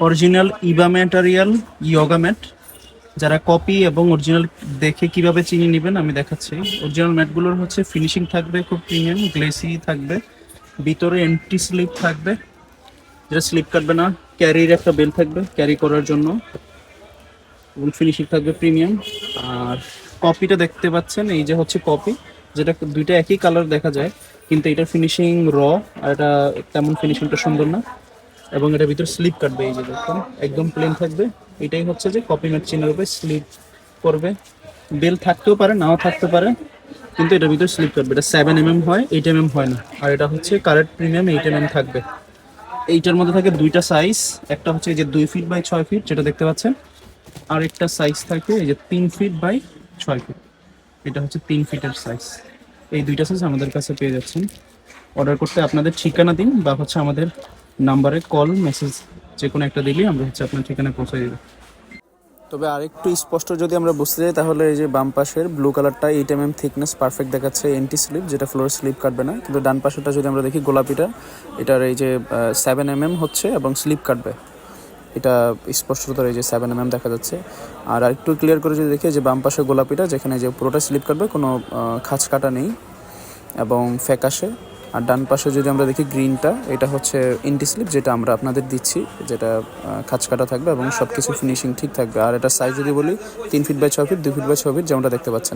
Original ইবা material yoga mat. যারা copy এবং original দেখে কিভাবে চিনি নেবেন আমি দেখাচ্ছি। অরিজিনাল ম্যাটগুলোর হচ্ছে ফিনিশিং থাকবে খুব প্রিমিয়াম, গ্লেসি থাকবে, ভিতরে এন্টি স্লিপ থাকবে, যেটা স্লিপ কাটবে না। ক্যারির একটা বেল থাকবে ক্যারি করার জন্য, এবং ফিনিশিং থাকবে প্রিমিয়াম। আর কপিটা দেখতে পাচ্ছেন, এই যে হচ্ছে কপি, যেটা দুইটা একই কালার দেখা যায়, কিন্তু এটার ফিনিশিং র, আর এটা তেমন ফিনিশিংটা সুন্দর না। এবং এটা ভিতরে স্লিপ কাটবে, এই যে দেখুন একদম প্লেন থাকবে। এটাই হচ্ছে যে কপি ম্যাট চিনার উপরে স্লিপ করবে। বেল থাকতেও পারে নাও থাকতে পারে, কিন্তু এটার ভিতরে স্লিপ কাটবে। এটা 7 mm হয়, 8 mm হয় না। আর এটা হচ্ছে কারেক্ট প্রিমিয়াম 8 mm থাকবে। এইটার মধ্যে থাকে দুইটা সাইজ, একটা হচ্ছে এই যে 2 ফিট বাই 6 ফিট যেটা দেখতে পাচ্ছেন, আর একটা সাইজ থাকে এই যে 3 ফিট বাই 6 ফিট, এটা হচ্ছে 3 ফিটের সাইজ। এই দুইটা সাইজ আমাদের কাছে পেয়ে যাচ্ছেন। অর্ডার করতে আপনাদের ঠিকানা দিন, বা হচ্ছে আমাদের নাম্বারে কল মেসেজ যে কোনো একটা দিলেই আমরা হচ্ছে আপনার ঠিকানায় পৌঁছে দেবো। তবে আরেকটু স্পষ্ট যদি আমরা বুঝতে চাই, তাহলে এই যে বাম পাশের ব্লু কালারটা 8 mm থিকনেস পারফেক্ট দেখাচ্ছে, এন্টি স্লিপ, যেটা ফ্লোর স্লিপ কাটবে না। কিন্তু ডান পাশেরটা যদি আমরা দেখি গোলাপিটা, এটার এই যে 7 mm হচ্ছে এবং স্লিপ কাটবে। এটা স্পষ্টতর এই যে 7 mm দেখা যাচ্ছে। আর একটু ক্লিয়ার করে যদি দেখি যে বাম পাশে গোলাপিটা, যেখানে যে পুরোটা স্লিপ কাটবে, কোনো খাঁচ কাটা নেই এবং ফ্যাকাশে। আর ডান পাশে যদি আমরা দেখি গ্রিনটা, এটা হচ্ছে ইন্টি স্লিপ, যেটা আমরা আপনাদের দিচ্ছি, যেটা খাঁচ কাটা থাকবে এবং সব কিছু ফিনিশিং ঠিক থাকবে। আর এটা সাইজ যদি বলি 3 feet by 6 feet, 2 feet by 6 feet, যেমনটা দেখতে পাচ্ছেন।